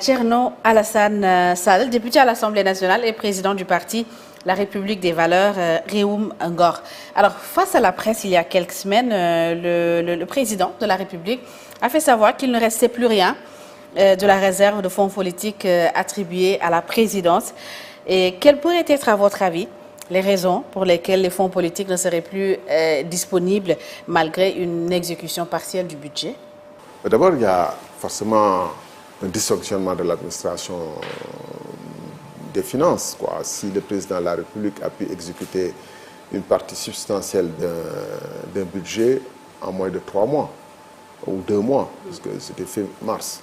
Thierno Alassane Sall, député à l'Assemblée nationale et président du parti La République des Valeurs, Réoum Ngor. Alors, face à la presse, il y a quelques semaines, le président de la République a fait savoir qu'il ne restait plus rien de la réserve de fonds politiques attribuée à la présidence. Et quelles pourraient être, à votre avis, les raisons pour lesquelles les fonds politiques ne seraient plus disponibles malgré une exécution partielle du budget? D'abord, il y a forcément un dysfonctionnement de l'administration des finances, quoi. Si le président de la République a pu exécuter une partie substantielle d'un budget en moins de 3 mois ou 2 mois, parce que c'était fait mars.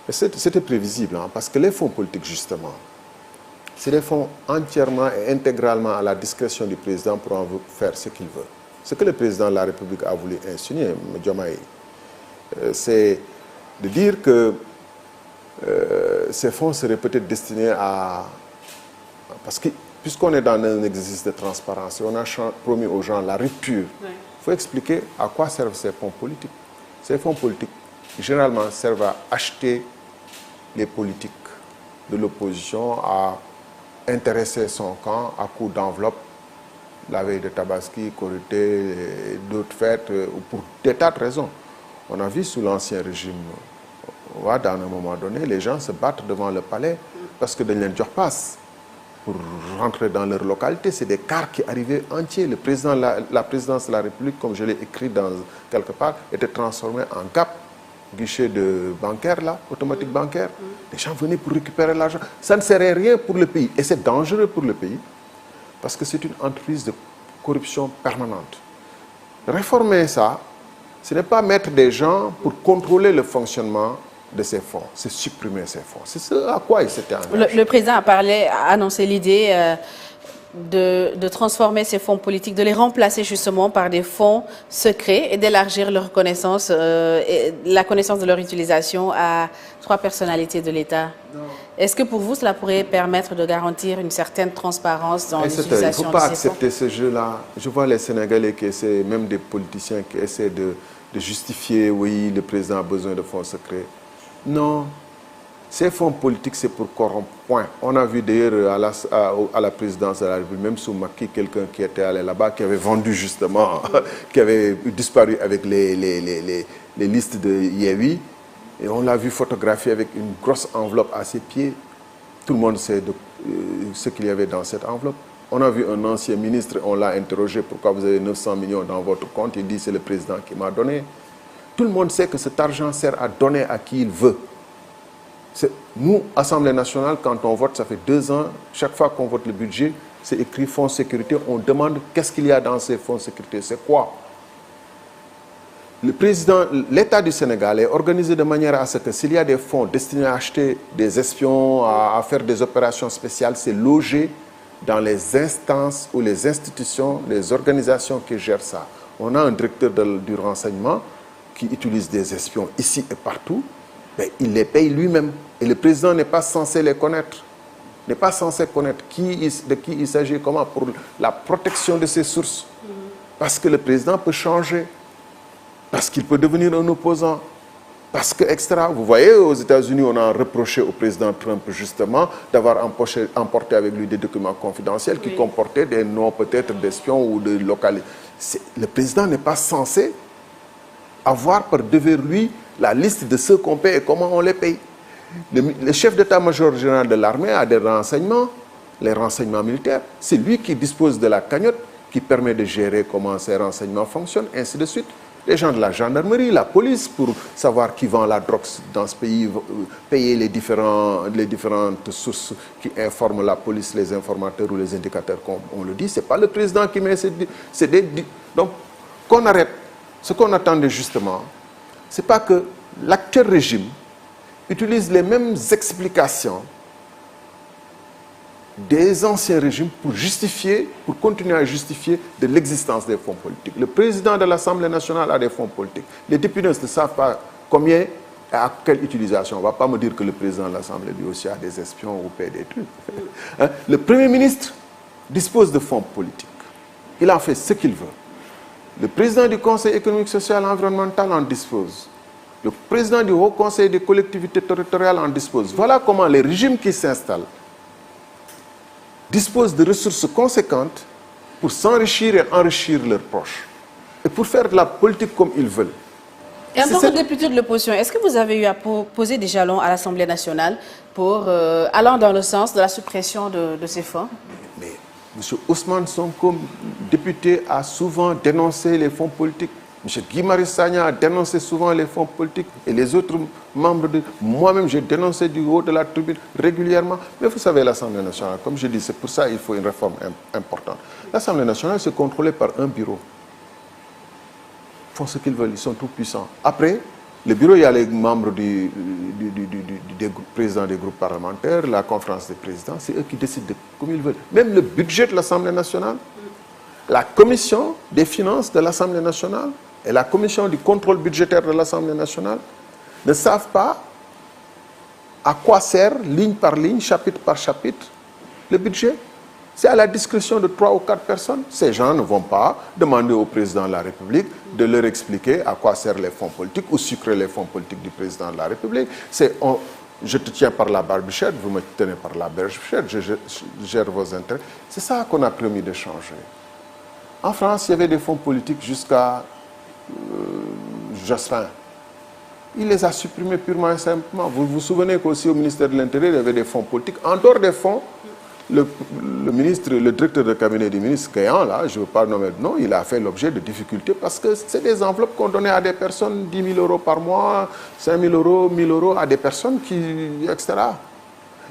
C'était prévisible, hein, parce que les fonds politiques, justement, c'est des fonds entièrement et intégralement à la discrétion du président pour en faire ce qu'il veut. Ce que le président de la République a voulu insinuer, Diomaye, c'est de dire que ces fonds seraient peut-être destinés à... Parce que puisqu'on est dans un exercice de transparence et on a promis aux gens la rupture, il faut expliquer à quoi servent ces fonds politiques. Ces fonds politiques, généralement, servent à acheter les politiques de l'opposition, à intéresser son camp à coup d'enveloppe, la veille de Tabaski, Korité, d'autres fêtes, pour des tas de raisons. On a vu sous l'ancien régime, dans un moment donné, les gens se battent devant le palais parce que de l'Indien passe pour rentrer dans leur localité. C'est des cars qui arrivaient entiers. Le président, la présidence de la République, comme je l'ai écrit dans quelque part, était transformé en cap, guichet de bancaire, là, automatique bancaire. Les gens venaient pour récupérer l'argent. Ça ne serait rien pour le pays. Et c'est dangereux pour le pays parce que c'est une entreprise de corruption permanente. Réformer ça, ce n'est pas mettre des gens pour contrôler le fonctionnement de ces fonds, c'est supprimer ces fonds. C'est ce à quoi il s'était engagé. Le président a annoncé l'idée de transformer ces fonds politiques, de les remplacer justement par des fonds secrets et d'élargir leur connaissance, et la connaissance de leur utilisation à 3 personnalités de l'État. Est-ce que pour vous, cela pourrait permettre de garantir une certaine transparence dans l'utilisation de ces fonds? Il ne faut pas accepter ce jeu-là. Je vois les Sénégalais qui essaient, même des politiciens qui essaient de justifier, oui, le président a besoin de fonds secrets. Non, ces fonds politiques, c'est pour corrompre, point. On a vu d'ailleurs à la présidence de la République, même sous Macky, quelqu'un qui était allé là-bas, qui avait vendu justement, qui avait disparu avec les listes de Yewwi. Et on l'a vu photographier avec une grosse enveloppe à ses pieds. Tout le monde sait ce qu'il y avait dans cette enveloppe. On a vu un ancien ministre, on l'a interrogé, pourquoi vous avez 900 millions dans votre compte? Il dit, c'est le président qui m'a donné. Tout le monde sait que cet argent sert à donner à qui il veut. Nous, Assemblée nationale, quand on vote, ça fait 2 ans, chaque fois qu'on vote le budget, c'est écrit fonds sécurité, on demande qu'est-ce qu'il y a dans ces fonds sécurité, c'est quoi? Le président, l'État du Sénégal est organisé de manière à ce que s'il y a des fonds destinés à acheter des espions, à faire des opérations spéciales, c'est logé dans les instances ou les institutions, les organisations qui gèrent ça. On a un directeur du renseignement qui utilise des espions ici et partout, mais il les paye lui-même. Et le président n'est pas censé les connaître. N'est pas censé connaître de qui il s'agit, comment, pour la protection de ses sources. Parce que le président peut changer. Parce qu'il peut devenir un opposant. Parce que, extra, vous voyez, aux États-Unis, on a reproché au président Trump, justement, d'avoir emporté avec lui des documents confidentiels qui comportaient des noms peut-être d'espions ou de localités. Le président n'est pas censé avoir par devers lui la liste de ceux qu'on paie et comment on les paye. Le chef d'état-major général de l'armée a des renseignements, les renseignements militaires. C'est lui qui dispose de la cagnotte qui permet de gérer comment ces renseignements fonctionnent, ainsi de suite. Les gens de la gendarmerie, la police, pour savoir qui vend la drogue dans ce pays, payer les différentes sources qui informent la police, les informateurs ou les indicateurs, comme on le dit. Ce n'est pas le président qui met donc, qu'on arrête. Ce qu'on attendait justement, ce n'est pas que l'actuel régime utilise les mêmes explications des anciens régimes pour continuer à justifier de l'existence des fonds politiques. Le président de l'Assemblée nationale a des fonds politiques. Les députés ne savent pas combien et à quelle utilisation. On ne va pas me dire que le président de l'Assemblée lui aussi a des espions ou paie des trucs. Hein? Le Premier ministre dispose de fonds politiques. Il en fait ce qu'il veut. Le président du Conseil économique, social et environnemental en dispose. Le président du Haut Conseil des collectivités territoriales en dispose. Voilà comment les régimes qui s'installent disposent de ressources conséquentes pour s'enrichir et enrichir leurs proches. Et pour faire de la politique comme ils veulent. Et en tant que député de l'opposition, est-ce que vous avez eu à poser des jalons à l'Assemblée nationale pour allant dans le sens de la suppression de ces fonds? Mais M. Ousmane Sonko, député, a souvent dénoncé les fonds politiques. M. Guy Marius Sagna a dénoncé souvent les fonds politiques et les autres membres de... Moi-même, j'ai dénoncé du haut de la tribune régulièrement. Mais vous savez, l'Assemblée nationale, comme je dis, c'est pour ça qu'il faut une réforme importante. L'Assemblée nationale, c'est contrôlée par un bureau. Ils font ce qu'ils veulent, ils sont tout puissants. Après, le bureau, il y a les membres des présidents des groupes parlementaires, la conférence des présidents, c'est eux qui décident comme ils veulent. Même le budget de l'Assemblée nationale, la commission des finances de l'Assemblée nationale et la commission du contrôle budgétaire de l'Assemblée nationale ne savent pas à quoi sert, ligne par ligne, chapitre par chapitre, le budget. C'est à la discrétion de 3 ou 4 personnes. Ces gens ne vont pas demander au président de la République de leur expliquer à quoi servent les fonds politiques ou sucrer les fonds politiques du président de la République. Je te tiens par la barbichette, vous me tenez par la barbichette, je gère vos intérêts. C'est ça qu'on a promis de changer. En France, il y avait des fonds politiques jusqu'à Jospin. Il les a supprimés purement et simplement. Vous vous souvenez qu'aussi au ministère de l'Intérieur, il y avait des fonds politiques. En dehors des fonds, le directeur de cabinet du ministre Kayan, là, je ne veux pas nommer de nom, il a fait l'objet de difficultés parce que c'est des enveloppes qu'on donnait à des personnes, 10 000 € par mois, 5 000 €, 1 000 € à des personnes etc.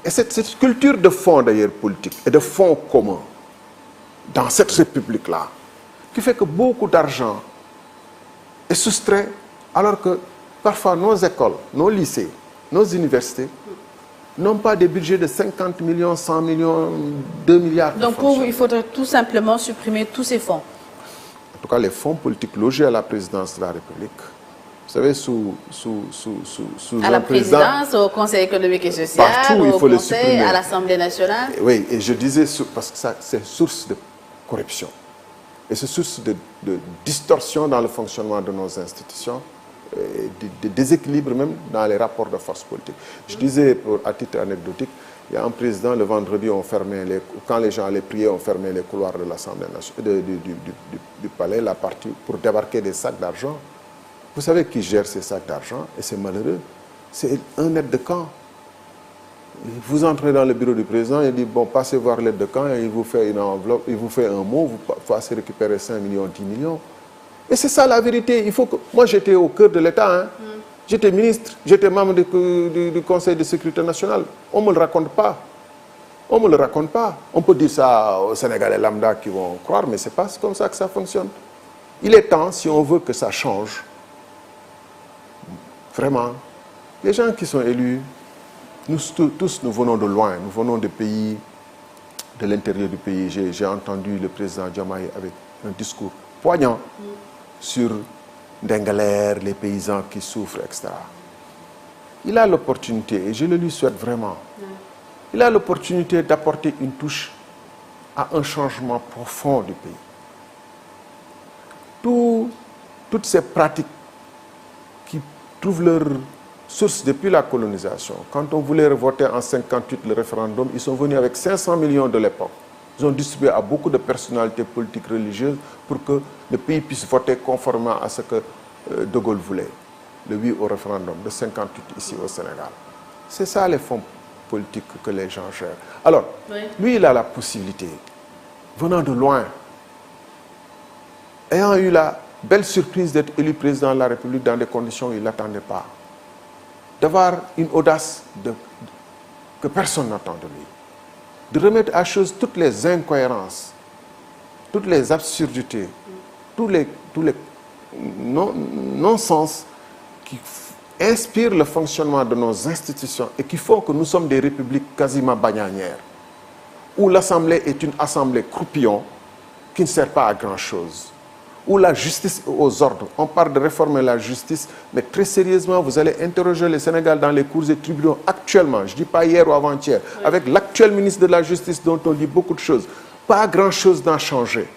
Et cette culture de fonds d'ailleurs politique et de fonds communs dans cette république-là, qui fait que beaucoup d'argent est soustrait alors que parfois nos écoles, nos lycées, nos universités n'ont pas des budgets de 50 millions, 100 millions, 2 milliards. Donc pour vous, il faudrait tout simplement supprimer tous ces fonds. En tout cas, les fonds politiques logés à la présidence de la République, vous savez, sous à la présidence, au Conseil économique et social, partout, il faut au Conseil, supprimer. à l'Assemblée nationale. Oui, et je disais, parce que c'est source de corruption. Et c'est source de distorsion dans le fonctionnement de nos institutions, de déséquilibre même dans les rapports de force politique. Je disais, à titre anecdotique, il y a un président, le vendredi, quand les gens allaient prier, on fermait les couloirs de l'Assemblée nationale, du palais, la partie, pour débarquer des sacs d'argent. Vous savez qui gère ces sacs d'argent? Et c'est malheureux. C'est un aide de camp. Vous entrez dans le bureau du président, il dit, bon, passez voir l'aide de camp, et il vous fait une enveloppe, il vous fait un mot, vous passez récupérer 5 millions, 10 millions. Et c'est ça la vérité. Il faut que... Moi, j'étais au cœur de l'État. Hein. J'étais ministre, j'étais membre du Conseil de sécurité nationale. On ne me le raconte pas. On ne me le raconte pas. On peut dire ça aux Sénégalais lambda qui vont croire, mais ce n'est pas comme ça que ça fonctionne. Il est temps, si on veut que ça change, vraiment, les gens qui sont élus, nous tous, nous venons de loin, nous venons de pays, de l'intérieur du pays. J'ai entendu le président Diomaye avec un discours poignant sur Dengaler, les paysans qui souffrent, etc. Il a l'opportunité, et je le lui souhaite vraiment, il a l'opportunité d'apporter une touche à un changement profond du pays. Toutes ces pratiques qui trouvent leur source depuis la colonisation, quand on voulait voter en 1958 le référendum, ils sont venus avec 500 millions de l'époque. Ils ont distribué à beaucoup de personnalités politiques religieuses pour que le pays puisse voter conformément à ce que De Gaulle voulait, le oui au référendum de 1958 ici au Sénégal. C'est ça les fonds politiques que les gens gèrent. Alors, lui, il a la possibilité, venant de loin, ayant eu la belle surprise d'être élu président de la République dans des conditions où il ne l'attendait pas, d'avoir une audace que personne n'attend de lui, de remettre à chose toutes les incohérences, toutes les absurdités, tous les non-sens qui inspirent le fonctionnement de nos institutions et qui font que nous sommes des républiques quasiment bananières, où l'Assemblée est une assemblée croupillon qui ne sert pas à grand-chose, où la justice est aux ordres. On parle de réformer la justice, mais très sérieusement, vous allez interroger le Sénégal dans les cours et tribunaux actuellement, je ne dis pas hier ou avant-hier, avec l'actuel ministre de la Justice dont on dit beaucoup de choses. Pas grand-chose n'a changé.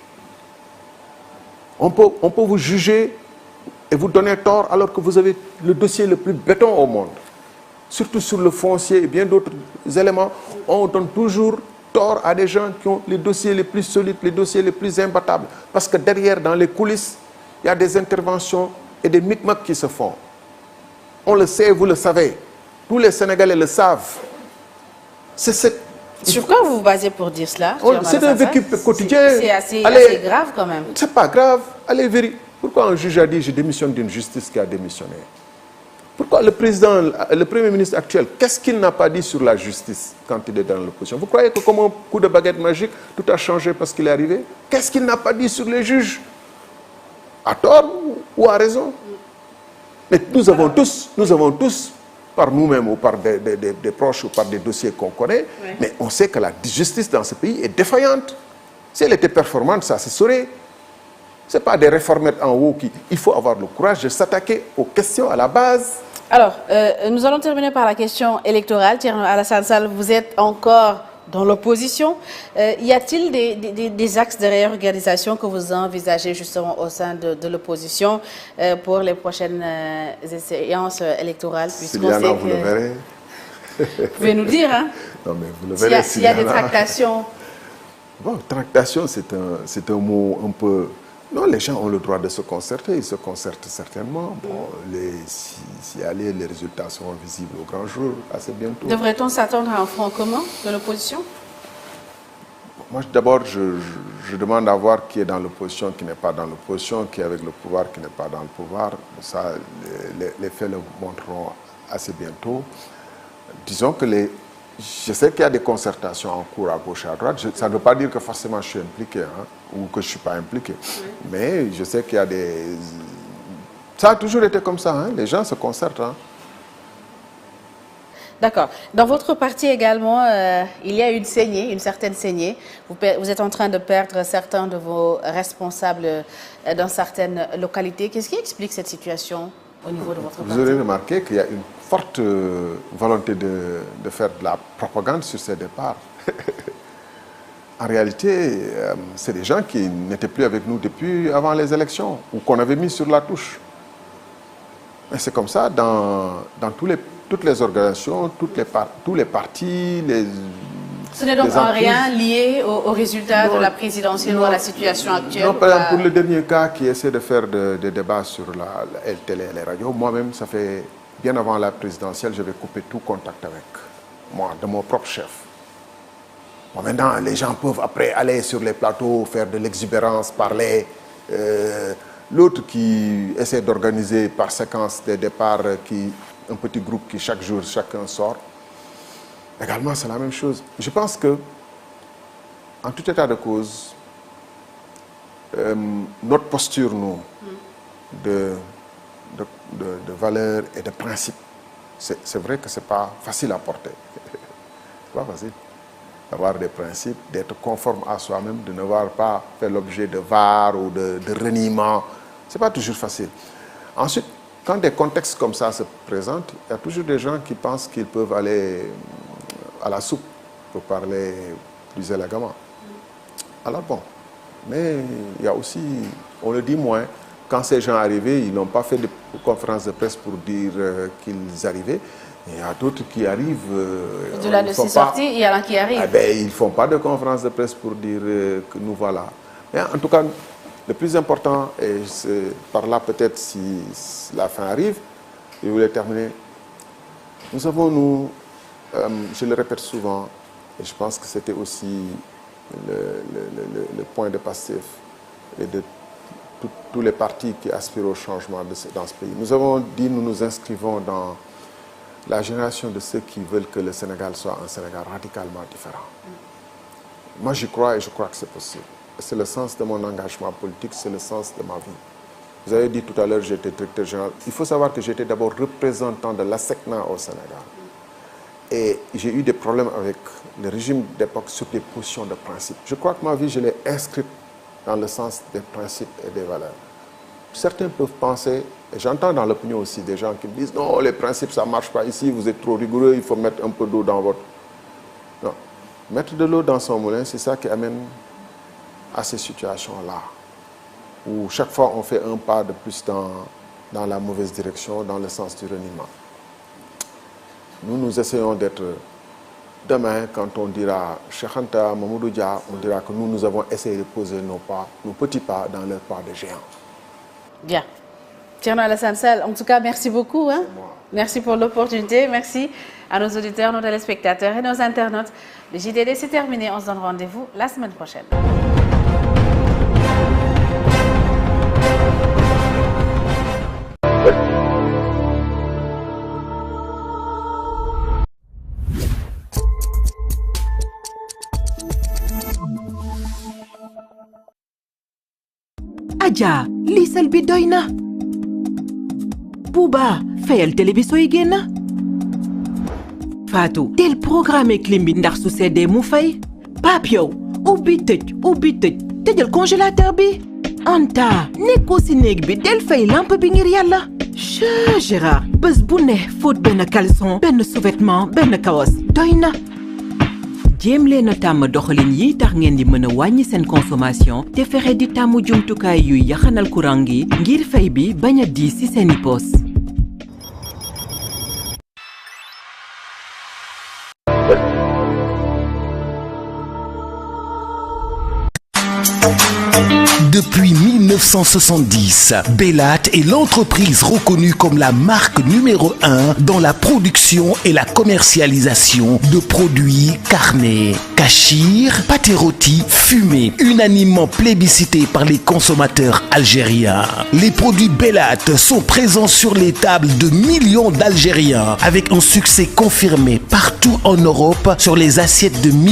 On peut vous juger et vous donner tort alors que vous avez le dossier le plus béton au monde. Surtout sur le foncier et bien d'autres éléments, on donne toujours tort à des gens qui ont les dossiers les plus solides, les dossiers les plus imbattables. Parce que derrière, dans les coulisses, il y a des interventions et des micmacs qui se font. On le sait, vous le savez. Tous les Sénégalais le savent. Sur quoi vous vous basez pour dire cela? C'est un vécu quotidien. C'est assez grave quand même. C'est pas grave. Allez vérifier. Pourquoi un juge a dit « je démissionne d'une justice qui a démissionné » Pourquoi le Premier ministre actuel, qu'est-ce qu'il n'a pas dit sur la justice quand il est dans l'opposition? Vous croyez que comme un coup de baguette magique, tout a changé parce qu'il est arrivé? Qu'est-ce qu'il n'a pas dit sur les juges? À tort ou à raison? Mais nous avons tous, par nous-mêmes ou par des proches ou par des dossiers qu'on connaît, mais on sait que la justice dans ce pays est défaillante. Si elle était performante, ça se saurait. Ce n'est pas des réformettes en haut il faut avoir le courage de s'attaquer aux questions à la base. Alors, nous allons terminer par la question électorale. Thierno Alassane Sall, vous êtes encore dans l'opposition. Y a-t-il des axes de réorganisation que vous envisagez justement au sein de l'opposition pour les prochaines séances électorales? S'il y en a, vous le verrez. Vous pouvez nous dire, hein? Non, mais vous le verrez. S'il y a des tractations. Bon, tractation, c'est un mot un peu... Non, les gens ont le droit de se concerter, ils se concertent certainement. Bon, si aller, les résultats seront visibles au grand jour, assez bientôt. Devrait-on s'attendre à un front commun de l'opposition? Moi, d'abord, je demande à voir qui est dans l'opposition, qui n'est pas dans l'opposition, qui est avec le pouvoir, qui n'est pas dans le pouvoir. Ça, les faits le montreront assez bientôt. Disons que je sais qu'il y a des concertations en cours à gauche et à droite. Ça ne veut pas dire que forcément je suis impliqué, hein, ou que je ne suis pas impliqué. Oui. Mais je sais qu'il y a des... Ça a toujours été comme ça, hein, les gens se concertent. Hein. D'accord. Dans votre parti également, il y a une saignée, une certaine saignée. Vous êtes en train de perdre certains de vos responsables dans certaines localités. Qu'est-ce qui explique cette situation au niveau de votre parti? Vous aurez remarqué qu'il y a une forte volonté de faire de la propagande sur ces départs. En réalité, c'est des gens qui n'étaient plus avec nous depuis avant les élections, ou qu'on avait mis sur la touche. Et c'est comme ça dans toutes les organisations, tous les partis, Ce n'est donc en rien lié au résultat de la présidentielle ou à la situation actuelle? Non, par exemple, pour le dernier cas qui essaie de faire des débats sur la télé et les radios, moi-même, ça fait bien avant la présidentielle, j'avais coupé tout contact avec moi, de mon propre chef. Bon, maintenant, les gens peuvent après aller sur les plateaux, faire de l'exubérance, parler. L'autre qui essaie d'organiser par séquence des départs, un petit groupe qui chaque jour, chacun sort. Également, c'est la même chose. Je pense que, en tout état de cause, notre posture, nous, de valeurs et de principes, c'est vrai que ce n'est pas facile à porter. C'est pas facile d'avoir des principes, d'être conforme à soi-même, de ne pas faire l'objet de var ou de reniement. Ce n'est pas toujours facile. Ensuite, quand des contextes comme ça se présentent, il y a toujours des gens qui pensent qu'ils peuvent aller à la soupe, pour parler plus élégamment. Alors bon, mais il y a aussi, on le dit moins, quand ces gens arrivaient, ils n'ont pas fait de conférence de presse pour dire qu'ils arrivaient. Il y a d'autres qui arrivent. Au-delà de ces sorties, il y en a qui arrivent. Ils ne font pas de conférence de presse pour dire que nous voilà. Mais en tout cas, le plus important, et c'est par là peut-être si la fin arrive, je voulais terminer. Nous avons, je le répète souvent, et je pense que c'était aussi le point de passif et de tous les partis qui aspirent au changement dans ce pays. Nous avons dit, nous nous inscrivons dans la génération de ceux qui veulent que le Sénégal soit un Sénégal radicalement différent. Moi, j'y crois et je crois que c'est possible. C'est le sens de mon engagement politique, c'est le sens de ma vie. Vous avez dit tout à l'heure, j'étais directeur général. Il faut savoir que j'étais d'abord représentant de l'ASECNA au Sénégal. Et j'ai eu des problèmes avec le régime d'époque sur des positions de principe. Je crois que ma vie, je l'ai inscrite dans le sens des principes et des valeurs. Certains peuvent penser, et j'entends dans l'opinion aussi des gens qui me disent « Non, les principes, ça ne marche pas ici, vous êtes trop rigoureux, il faut mettre un peu d'eau dans votre... » Non, mettre de l'eau dans son moulin, c'est ça qui amène à ces situations-là, où chaque fois on fait un pas de plus dans la mauvaise direction, dans le sens du reniement. Nous essayons d'être... Demain, quand on dira Cheikh Anta, Mamadou Dia, on dira que nous avons essayé de poser nos petits pas dans leur pas de géant. Bien. Thierno Alassane Sall, en tout cas, merci beaucoup. Hein? Merci pour l'opportunité. Merci à nos auditeurs, nos téléspectateurs et nos internautes. Le JDD, c'est terminé. On se donne rendez-vous la semaine prochaine. Adja liisal bi doy na. Bouba fayal télé bi sooy génn. Fatou del programme clim bi ndax su seddee mu fay. Pape yow ubbi tëj tëjal congélateur bi. Anta nekkoo si néeg bi del fay lampe bi ngir yàlla. Gérard bés bu ne fóot benn caleçon benn sous-vêtement benn kawas doy na. jéem leen a tàmm doxalin yi tax ngeen di mën a wàññi seen consommation te fexe di tàmm jumtukaay yuy yaxanal courant gi ngir fay bi bañ a diis ci seeni poos. Depuis 1970, Belat est l'entreprise reconnue comme la marque numéro 1 dans la production et la commercialisation de produits carnés, kachir, pâté rôti, fumé, unanimement plébiscité par les consommateurs algériens. Les produits Belat sont présents sur les tables de millions d'Algériens avec un succès confirmé partout en Europe sur les assiettes de millions